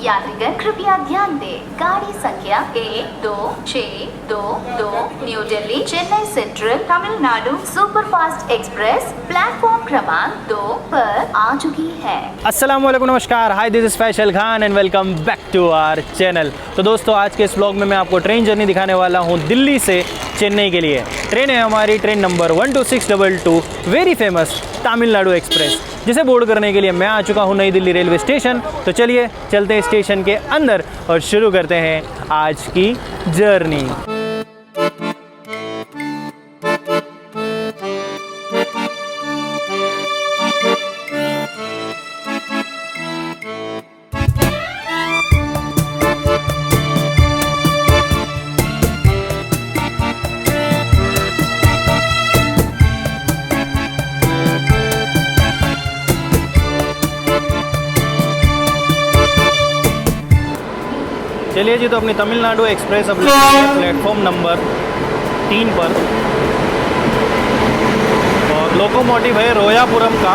यात्रीगण कृपया ध्यान दें, गाड़ी संख्या 12622 new Delhi Chennai central Tamil Nadu superfast express platform क्रमांक 2 पर आ चुकी है। अस्सलाम वालेकुम, नमस्कार, hi this is Faisal Khan and welcome back to our channel. तो दोस्तों, आज के इस ब्लॉग में मैं आपको ट्रेन जर्नी दिखाने वाला हूँ दिल्ली से चेन्नई के लिए। ट्रेन है हमारी train number 12622 very famous Tamil Nadu express, जिसे बोर्ड करने के लिए मैं आ चुका हूँ नई दिल्ली रेलवे स्टेशन। तो चलिए चलते हैं स्टेशन के अंदर और शुरू करते हैं आज की जर्नी। चलिए जी, तो अपनी तमिलनाडु एक्सप्रेस अपने प्लेटफॉर्म नंबर 3 पर, और लोकोमोटिव है रोयापुरम का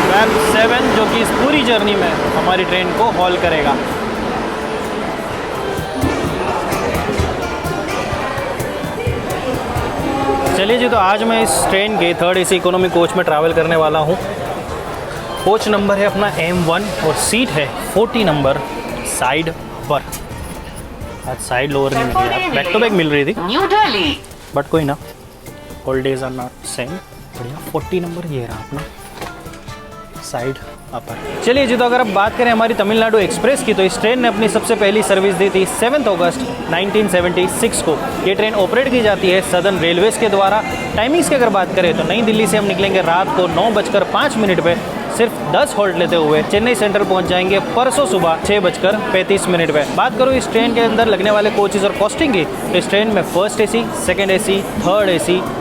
वैप 7, जो कि इस पूरी जर्नी में हमारी ट्रेन को हॉल करेगा। चलिए जी, तो आज मैं इस ट्रेन के 3rd AC इकोनॉमी कोच में ट्रैवल करने वाला हूँ। कोच नंबर है अपना M1 और सीट है 40 नंबर साइड पर। आज साइड लोअर नहीं मिल रही, बैक टू बैक मिल रही थी न्यू दिल्ली, बट कोई ना, all days are not same. बढ़िया, 40 नंबर ये रहा अपना साइड अपर। चलिए जी, तो अगर अब बात करें हमारी तमिलनाडु एक्सप्रेस की, तो इस ट्रेन ने अपनी सबसे पहली सर्विस दी थी 7 अगस्त 1976 को। ये ट्रेन ऑपरेट की जाती है सदर्न रेलवेज़ के द्वारा। टाइमिंग्स की अगर बात करें तो नई दिल्ली से हम निकलेंगे रात को 9:05 पे, सिर्फ 10 हॉल्ट लेते हुए चेन्नई सेंट्रल पहुंच जाएंगे परसों सुबह 6:35 पे। बात करूँ इस ट्रेन के अंदर लगने वाले कोचेज़ और कॉस्टिंग की, तो इस ट्रेन में 1st AC, 2nd AC,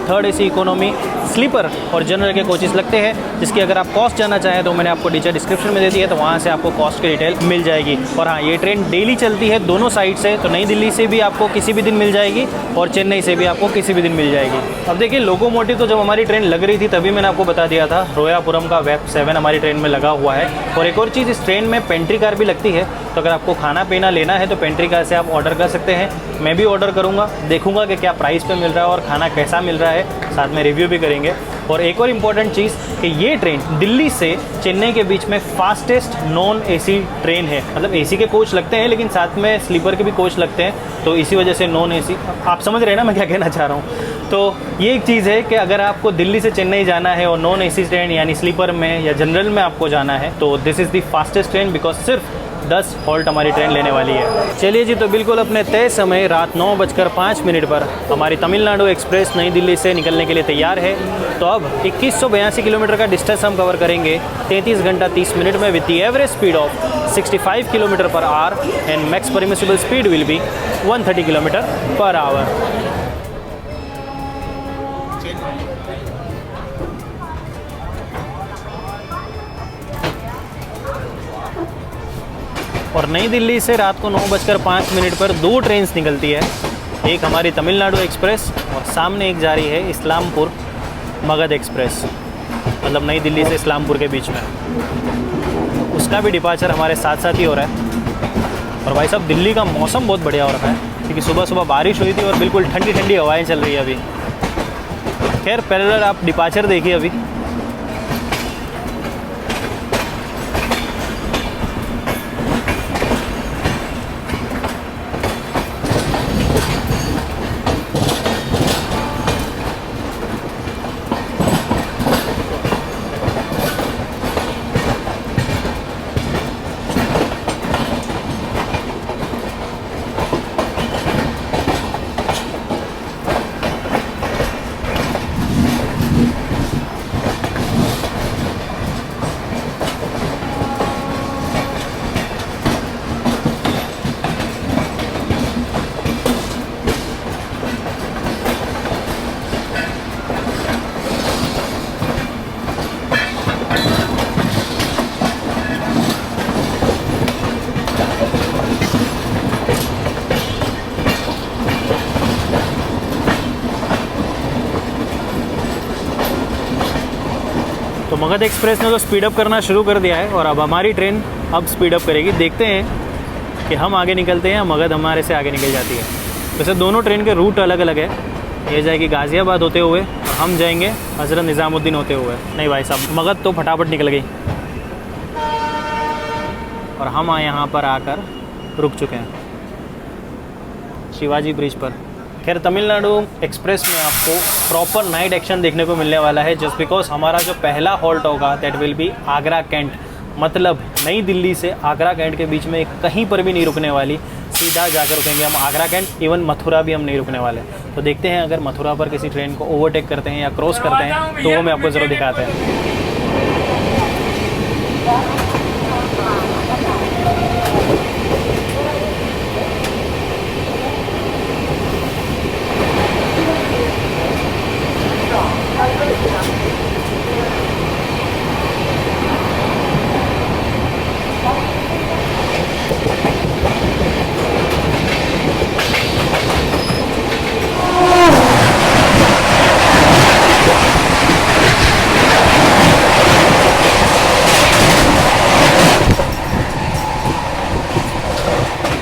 3rd AC economy, sleeper और जनरल के कोचेज़ लगते हैं, जिसकी अगर आप कॉस्ट जानना चाहें तो मैंने आपको नीचे डिस्क्रिप्शन में दे दी है, तो वहाँ से आपको कॉस्ट की डिटेल मिल जाएगी। और हाँ, ये ट्रेन डेली चलती है दोनों साइड से, तो नई दिल्ली से भी आपको किसी भी दिन मिल जाएगी और चेन्नई से भी आपको किसी भी दिन मिल जाएगी। अब देखिए, लोकोमोटिव तो जब हमारी ट्रेन लग रही थी तभी मैंने आपको बता दिया था, रोयापुरम का वैप 7 हमारी ट्रेन में लगा हुआ है। और एक और चीज़, इस ट्रेन में पेंट्री कार भी लगती है, तो अगर आपको खाना पीना लेना है तो पेंट्री कार से आप ऑर्डर कर सकते हैं। मैं भी ऑर्डर करूँगा, देखूँगा कि क्या प्राइस पे मिल रहा है और खाना कैसा मिल रहा है, साथ में रिव्यू भी करेंगे। और एक और इम्पॉर्टेंट चीज़ कि ये ट्रेन दिल्ली से चेन्नई के बीच में फास्टेस्ट नॉन AC ट्रेन है। मतलब AC के कोच लगते हैं लेकिन साथ में स्लीपर के भी कोच लगते हैं, तो इसी वजह से नॉन AC। आप समझ रहे हैं ना मैं क्या कहना चाह रहा हूँ। तो ये एक चीज़ है कि अगर आपको दिल्ली से चेन्नई जाना है और नॉन AC ट्रेन यानी स्लीपर में या जनरल में आपको जाना है, तो this is the fastest train, because सिर्फ 10 हॉल्ट हमारी ट्रेन लेने वाली है। चलिए जी, तो बिल्कुल अपने तय समय रात 9:05 पर हमारी तमिलनाडु एक्सप्रेस नई दिल्ली से निकलने के लिए तैयार है। तो अब 2182 किलोमीटर का डिस्टेंस हम कवर करेंगे 33 घंटा 30 मिनट में, with the average speed of 65 kilometre per hour and max permissible speed will be 130 kilometre per hour. और नई दिल्ली से रात को 9:05 पर 2 ट्रेन्स निकलती है। एक हमारी तमिलनाडु एक्सप्रेस और सामने एक जा रही है इस्लामपुर मगध एक्सप्रेस, मतलब नई दिल्ली से इस्लामपुर के बीच में। उसका भी डिपार्चर हमारे साथ साथ ही हो रहा है। और भाई साहब, दिल्ली का मौसम बहुत बढ़िया हो रहा है, क्योंकि सुबह सुबह बारिश हुई थी और बिल्कुल ठंडी ठंडी हवाएं चल रही है अभी। खैर, पैरेलल आप डिपार्चर देखिए अभी। मगध एक्सप्रेस ने तो स्पीड अप करना शुरू कर दिया है और अब हमारी ट्रेन अब स्पीड अप करेगी। देखते हैं कि हम आगे निकलते हैं या मगध हमारे से आगे निकल जाती है। वैसे दोनों ट्रेन के रूट अलग अलग है। ये जाएगी गाज़ियाबाद होते हुए, हम जाएंगे हज़रत निज़ामुद्दीन होते हुए। नहीं भाई साहब, मगध तो फटाफट निकल गई और हम यहाँ पर आकर रुक चुके हैं शिवाजी ब्रिज पर। खैर तमिलनाडु एक्सप्रेस में आपको प्रॉपर नाइट एक्शन देखने को मिलने वाला है, जस्ट बिकॉज हमारा जो पहला हॉल्ट होगा that will be Agra cantt. मतलब नई दिल्ली से आगरा कैंट के बीच में कहीं पर भी नहीं रुकने वाली, सीधा जाकर रुकेंगे हम आगरा कैंट। इवन मथुरा भी हम नहीं रुकने वाले। तो देखते हैं अगर मथुरा पर किसी ट्रेन को ओवरटेक करते हैं या क्रॉस करते हैं तो वो मैं आपको ज़रूर दिखाते हैं।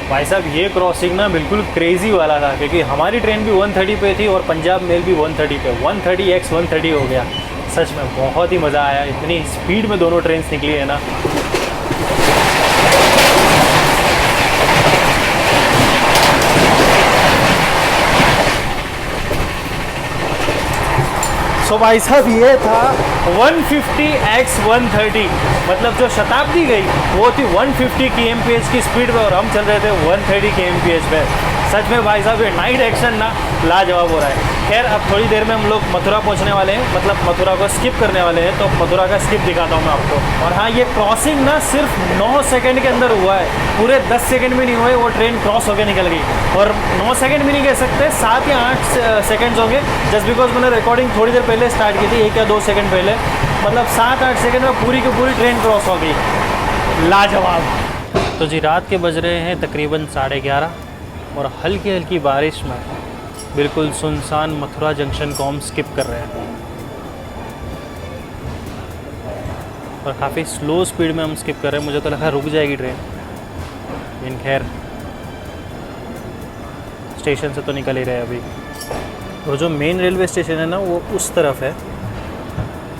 भाई साहब ये क्रॉसिंग ना बिल्कुल क्रेज़ी वाला था, क्योंकि हमारी ट्रेन भी 130 पे थी और पंजाब मेल भी 130 पे। 130x 130 हो गया। सच में बहुत ही मज़ा आया, इतनी स्पीड में दोनों ट्रेन निकली है ना। सो भाई साहब ये था 150x 130, मतलब जो शताब्दी गई वो थी 150 kmph की स्पीड पे और हम चल रहे थे 130 kmph पे। सच में भाई साहब ये नाइट एक्शन ना लाजवाब हो रहा है। खैर अब थोड़ी देर में हम लोग मथुरा पहुंचने वाले हैं, मतलब मथुरा को स्किप करने वाले हैं। तो मथुरा का स्किप दिखाता हूं मैं आपको। और हाँ, ये क्रॉसिंग ना सिर्फ 9 सेकंड के अंदर हुआ है, पूरे 10 सेकंड भी नहीं हुए वो ट्रेन क्रॉस होकर निकल गई। और 9 सेकंड भी नहीं कह सकते, 7 या 8 सेकंड्स होंगे, जस्ट बिकॉज मैंने रिकॉर्डिंग थोड़ी देर पहले स्टार्ट की थी, 1 या 2 सेकंड पहले। मतलब 7-8 सेकंड में पूरी की पूरी ट्रेन क्रॉस हो गई। लाजवाब। तो जी रात के बज रहे हैं तकरीबन 11:30 और हल्की हल्की बारिश में बिल्कुल सुनसान मथुरा जंक्शन को हम स्किप कर रहे हैं और काफ़ी स्लो स्पीड में हम स्किप कर रहे हैं। मुझे तो लगा रुक जाएगी ट्रेन, लेकिन खैर स्टेशन से तो निकल ही रहे अभी। और जो मेन रेलवे स्टेशन है ना वो उस तरफ है।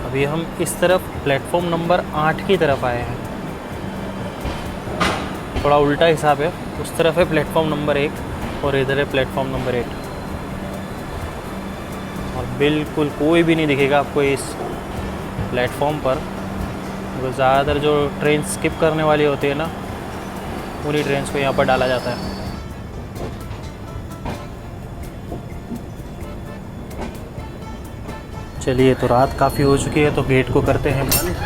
अभी हम इस तरफ प्लेटफॉर्म नंबर 8 की तरफ आए हैं। थोड़ा उल्टा हिसाब है, उस तरफ है प्लेटफॉर्म नंबर 1 और इधर है प्लेटफॉर्म नंबर 8। और बिल्कुल कोई भी नहीं दिखेगा आपको इस प्लेटफॉर्म पर। तो ज़्यादातर जो ट्रेन स्किप करने वाली होती है ना, पूरी ट्रेन को यहाँ पर डाला जाता है। चलिए, तो रात काफ़ी हो चुकी है तो गेट को करते हैं बंद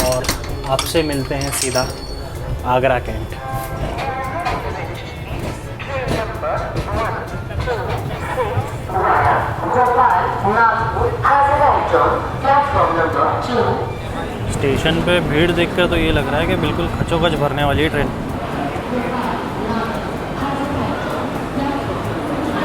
और आपसे मिलते हैं सीधा आगरा कैंट। स्टेशन पे भीड़ देखकर तो ये लग रहा है कि बिल्कुल खचोखच भरने वाली है ट्रेन।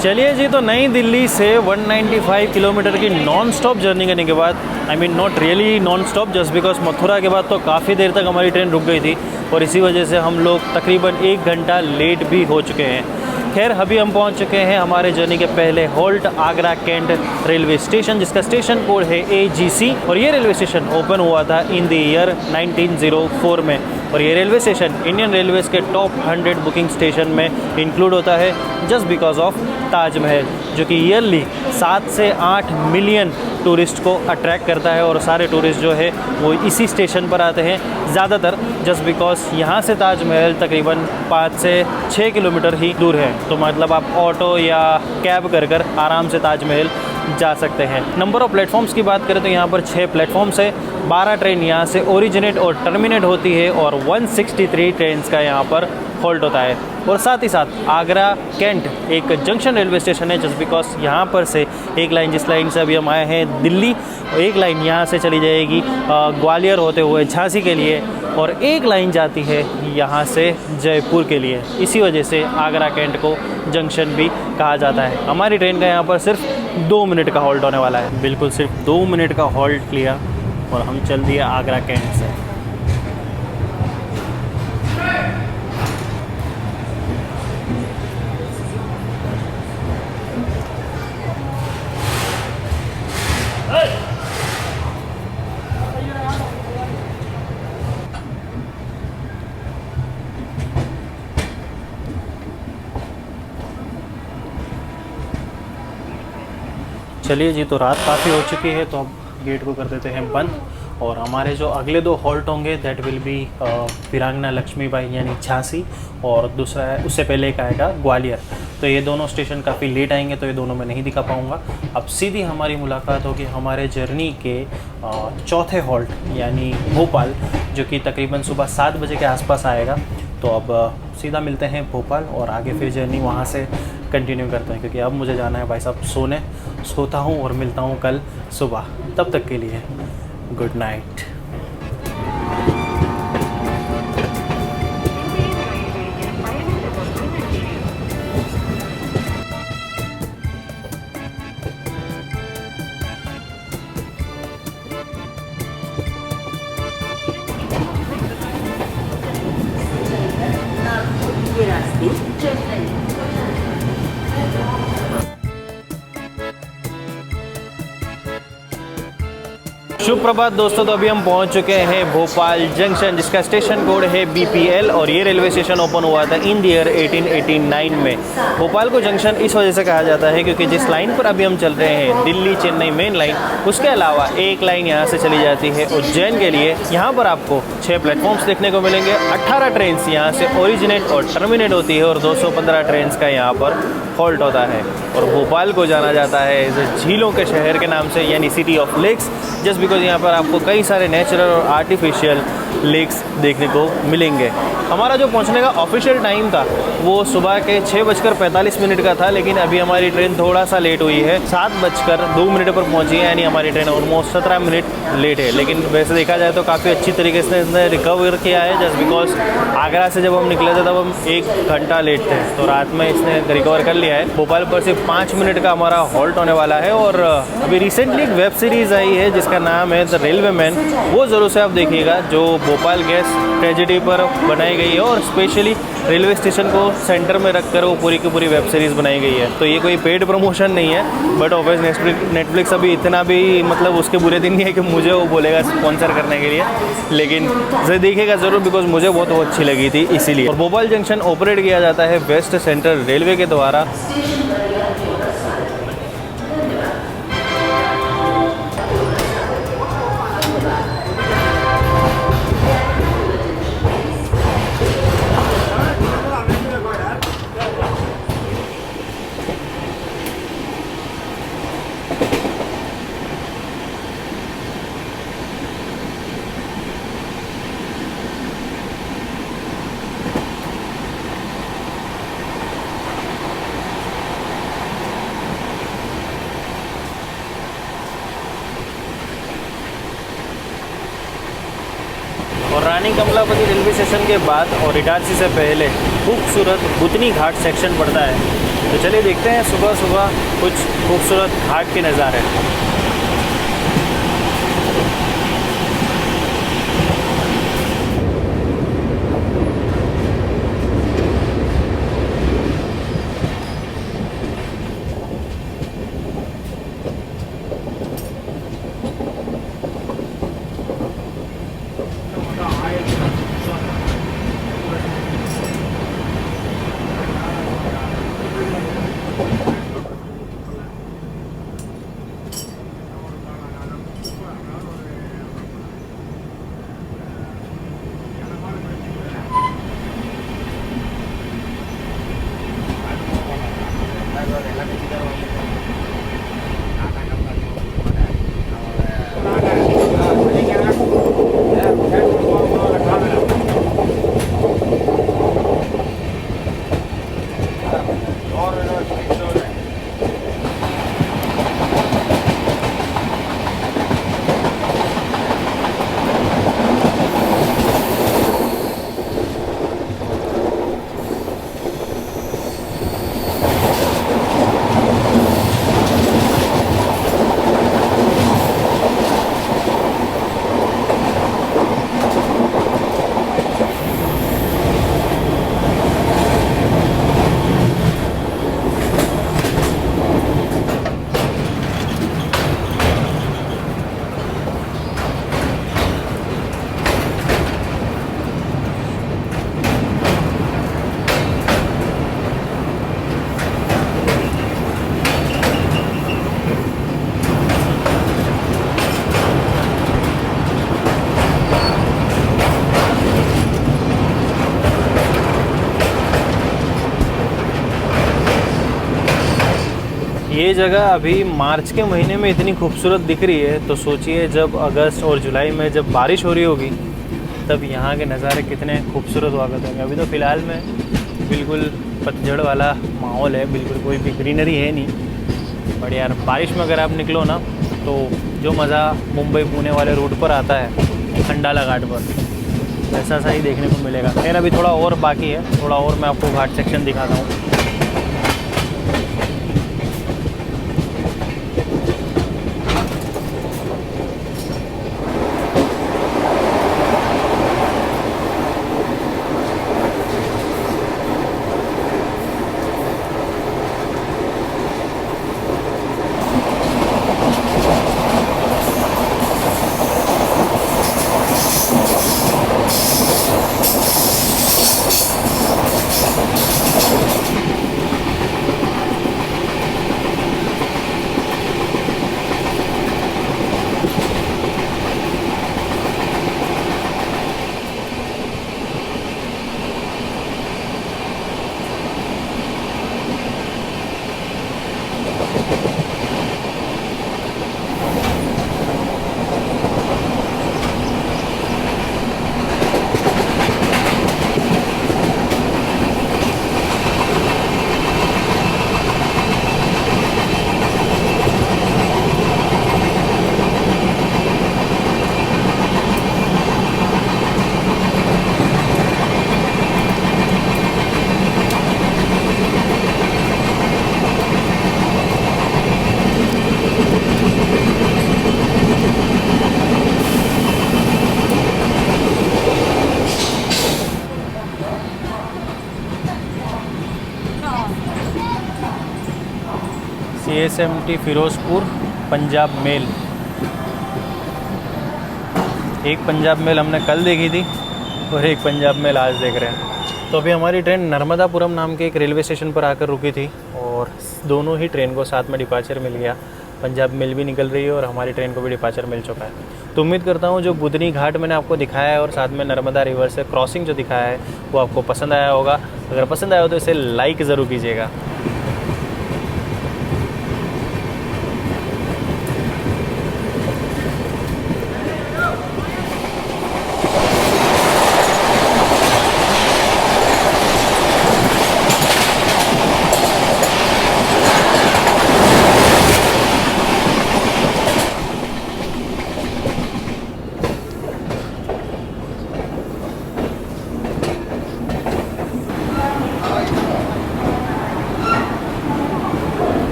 चलिए जी, तो नई दिल्ली से 195 किलोमीटर की नॉन स्टॉप जर्नी करने के बाद, I mean not really non stop, just because Mathura के बाद तो काफ़ी देर तक हमारी ट्रेन रुक गई थी और इसी वजह से हम लोग तकरीबन 1 घंटा लेट भी हो चुके हैं। खैर अभी हम पहुंच चुके हैं हमारे जर्नी के पहले halt Agra cantt railway station, जिसका स्टेशन कोड है AGC। और ये रेलवे स्टेशन ओपन हुआ था इन द ईयर 1904 में। और ये रेलवे स्टेशन इंडियन रेलवेज़ के टॉप 100 बुकिंग स्टेशन में इंक्लूड होता है, जस्ट बिकॉज ऑफ ताजमहल, जो कि ईयरली 7 से 8 मिलियन टूरिस्ट को अट्रैक्ट करता है। और सारे टूरिस्ट जो है वो इसी स्टेशन पर आते हैं ज़्यादातर, जस्ट बिकॉज यहाँ से ताजमहल तकरीबन 5 से 6 किलोमीटर ही दूर है। तो मतलब आप ऑटो या कैब कर आराम से ताजमहल जा सकते हैं। नंबर ऑफ़ प्लेटफॉर्म्स की बात करें तो यहाँ पर 6 प्लेटफॉर्म्स है। 12 ट्रेन यहाँ से ओरिजिनेट और टर्मिनेट होती है और 163 ट्रेन का यहाँ पर हॉल्ट होता है। और साथ ही साथ आगरा कैंट एक जंक्शन रेलवे स्टेशन है, जस्ट बिकॉज यहाँ पर से एक लाइन, जिस लाइन से अभी हम आए हैं दिल्ली, और एक लाइन यहाँ से चली जाएगी ग्वालियर होते हुए झांसी के लिए, और एक लाइन जाती है यहाँ से जयपुर के लिए। इसी वजह से आगरा कैंट को जंक्शन भी कहा जाता है। हमारी ट्रेन का यहाँ पर सिर्फ 2 मिनट का हॉल्ट होने वाला है। बिल्कुल सिर्फ 2 मिनट का हॉल्ट लिया और हम चल दिए आगरा कैंट से। चलिए जी, तो रात काफ़ी हो चुकी है, तो अब गेट को कर देते हैं बंद। और हमारे जो अगले 2 हॉल्ट होंगे दैट विल बी वीरांगना लक्ष्मीबाई यानी झांसी, और दूसरा है उससे पहले एक आएगा ग्वालियर। तो ये दोनों स्टेशन काफ़ी लेट आएंगे, तो ये दोनों मैं नहीं दिखा पाऊँगा। अब सीधी हमारी मुलाकात होगी हमारे जर्नी के चौथे हॉल्ट यानी भोपाल, जो कि तकरीबन सुबह 7 बजे के आसपास आएगा। तो अब सीधा मिलते हैं भोपाल और आगे फिर जर्नी वहाँ से कंटिन्यू करते हैं, क्योंकि अब मुझे जाना है भाई साहब सोने। सोता हूँ और मिलता हूँ कल सुबह। तब तक के लिए गुड नाइट। ये रास्ते चेन्नई। शुभ प्रभात दोस्तों, तो अभी हम पहुंच चुके हैं भोपाल जंक्शन, जिसका स्टेशन कोड है BPL, और ये रेलवे स्टेशन ओपन हुआ था इन द ईयर 1889 में। भोपाल को जंक्शन इस वजह से कहा जाता है क्योंकि जिस लाइन पर अभी हम चल रहे हैं दिल्ली चेन्नई मेन लाइन, उसके अलावा एक लाइन यहाँ से चली जाती है उज्जैन के लिए। यहाँ पर आपको 6 प्लेटफॉर्म्स देखने को मिलेंगे। 18 ट्रेन यहाँ से ओरिजिनेट और टर्मिनेट होती है और 215 ट्रेन का यहाँ पर हॉल्ट होता है। और भोपाल को जाना जाता है झीलों के शहर के नाम से, यानी city of lakes, just because यहाँ पर आपको कई सारे नेचुरल और आर्टिफिशियल लेक्स देखने को मिलेंगे। हमारा जो पहुँचने का ऑफिशियल टाइम था वो सुबह के 6:45 का था, लेकिन अभी हमारी ट्रेन थोड़ा सा लेट हुई है। 7:02 पर पहुँची है, यानी हमारी ट्रेन ऑलमोस्ट 17 मिनट लेट है। लेकिन वैसे देखा जाए तो काफ़ी अच्छी तरीके से इसने रिकवर किया है, जस्ट बिकॉज आगरा से जब हम निकले थे तब हम 1 घंटा लेट थे, तो रात में इसने रिकवर कर लिया है। भोपाल पर सिर्फ 5 मिनट का हमारा हॉल्ट होने वाला है। और अभी रिसेंटली एक वेब सीरीज़ आई है जिसका नाम है द रेलवे मैन, वो ज़रूर से आप देखिएगा, जो भोपाल गैस ट्रेजेडी पर बनाई गई है और स्पेशली रेलवे स्टेशन को सेंटर में रखकर वो पूरी की पूरी वेब सीरीज़ बनाई गई है। तो ये कोई पेड प्रमोशन नहीं है, बट ऑब्वियस नेटफ्लिक्स अभी इतना भी मतलब उसके बुरे दिन नहीं है कि मुझे वो बोलेगा स्पॉन्सर करने के लिए, लेकिन देखिएगा ज़रूर बिकॉज मुझे बहुत वो अच्छी लगी थी इसीलिए। और भोपाल जंक्शन ऑपरेट किया जाता है वेस्ट सेंट्रल रेलवे के द्वारा। और रानी कमलापति रेलवे स्टेशन के बाद और इटारसी से पहले खूबसूरत बुतनी घाट सेक्शन पड़ता है। तो चलिए देखते हैं सुबह सुबह कुछ खूबसूरत घाट के नज़ारे। ये जगह अभी मार्च के महीने में इतनी खूबसूरत दिख रही है, तो सोचिए जब अगस्त और जुलाई में जब बारिश हो रही होगी तब यहाँ के नज़ारे कितने खूबसूरत हुआ करते होंगे। अभी तो फ़िलहाल में बिल्कुल पतझड़ वाला माहौल है, बिल्कुल कोई भी ग्रीनरी है नहीं। बट यार बारिश में अगर आप निकलो ना तो जो मज़ा मुंबई पुणे वाले रूट पर आता है खंडाला घाट पर, वैसा सा ही देखने को मिलेगा। लेकिन अभी थोड़ा और बाकी है, थोड़ा और मैं आपको घाट सेक्शन दिखाता हूँ। CSMT फिरोजपुर पंजाब मेल, एक पंजाब मेल हमने कल देखी थी और एक पंजाब मेल आज देख रहे हैं। तो अभी हमारी ट्रेन नर्मदापुरम नाम के एक रेलवे स्टेशन पर आकर रुकी थी और दोनों ही ट्रेन को साथ में डिपार्चर मिल गया। पंजाब मेल भी निकल रही है और हमारी ट्रेन को भी डिपार्चर मिल चुका है। तो उम्मीद करता हूँ जो बुधनी घाट मैंने आपको दिखाया है और साथ में नर्मदा रिवर से क्रॉसिंग जो दिखाया है वो आपको पसंद आया होगा। अगर पसंद आया हो तो इसे लाइक ज़रूर कीजिएगा।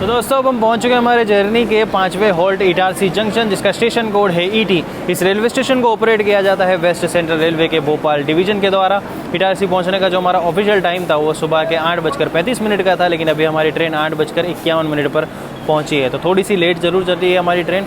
तो दोस्तों अब हम पहुंच चुके हैं हमारे जर्नी के 5वें हॉल्ट इटारसी जंक्शन, जिसका स्टेशन कोड है ET। इस रेलवे स्टेशन को ऑपरेट किया जाता है वेस्ट सेंट्रल रेलवे के भोपाल डिवीजन के द्वारा। इटारसी पहुंचने का जो हमारा ऑफिशियल टाइम था वो सुबह के 8:35 का था, लेकिन अभी हमारी ट्रेन 8:51 पर पहुंची है। तो थोड़ी सी लेट ज़रूर चल रही है हमारी ट्रेन।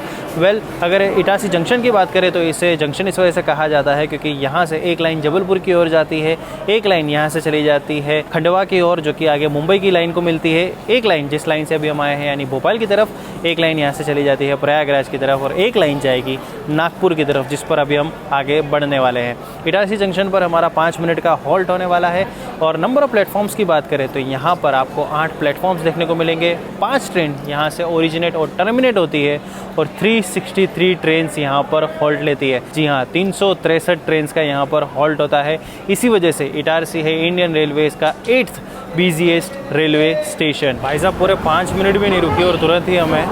अगर इटारसी जंक्शन की बात करें तो इसे जंक्शन इस वजह से कहा जाता है क्योंकि यहाँ से एक लाइन जबलपुर की ओर जाती है, एक लाइन यहाँ से चली जाती है खंडवा की ओर जो कि आगे मुंबई की लाइन को मिलती है, एक लाइन जिस लाइन से अभी हम आए हैं यानी भोपाल की तरफ, एक लाइन यहाँ से चली जाती है प्रयागराज की तरफ और एक लाइन जाएगी नागपुर की तरफ जिस पर अभी हम आगे बढ़ने वाले हैं। इटारसी जंक्शन पर हमारा 5 मिनट का हॉल्ट होने वाला है। और नंबर ऑफ प्लेटफॉर्म्स की बात करें तो यहाँ पर आपको 8 प्लेटफॉर्म्स देखने को मिलेंगे। 5 ट्रेन यहाँ से ओरिजिनेट और टर्मिनेट होती है और 363 ट्रेन यहाँ पर हॉल्ट लेती है। जी हाँ, 363 ट्रेन का यहाँ पर हॉल्ट होता है। इसी वजह से इटारसी है इंडियन रेलवेज का 8th बिजीएस्ट रेलवे स्टेशन। भाई साहब पूरे 5 मिनट भी नहीं रुकी और तुरंत ही हमें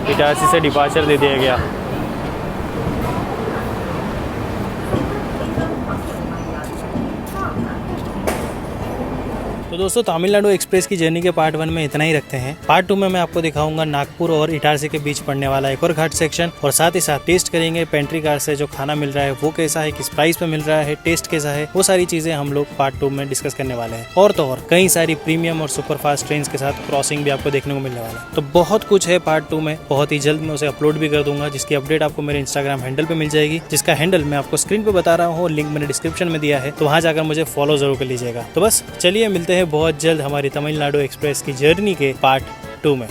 इटारसी से डिपार्चर दे दिया गया। तो दोस्तों तमिलनाडु एक्सप्रेस की जर्नी के पार्ट 1 में इतना ही रखते हैं। पार्ट 2 में मैं आपको दिखाऊंगा नागपुर और इटारसी के बीच पड़ने वाला एक और घाट सेक्शन, और साथ ही साथ टेस्ट करेंगे पेंट्री कार से जो खाना मिल रहा है वो कैसा है, किस प्राइस पे मिल रहा है, टेस्ट कैसा है, वो सारी चीजें हम लोग पार्ट 2 में डिस्कस करने वाले हैं। और तो और कई सारी प्रीमियम और सुपर फास्ट ट्रेन के साथ क्रॉसिंग भी आपको देखने को मिलने वाला है। तो बहुत कुछ है पार्ट 2 में, बहुत ही जल्द मैं उसे अपलोड भी कर दूंगा, जिसकी अपडेट आपको मेरे इंस्टाग्राम हैंडल पे मिल जाएगी, जिसका हैंडल मैं आपको स्क्रीन पे बता रहा हूँ, लिंक मैंने डिस्क्रिप्शन में दिया है, तो वहाँ जाकर मुझे फॉलो जरूर कर लीजिएगा। तो बस चलिए मिलते हैं बहुत जल्द हमारी तमिलनाडु एक्सप्रेस की जर्नी के पार्ट 2 में।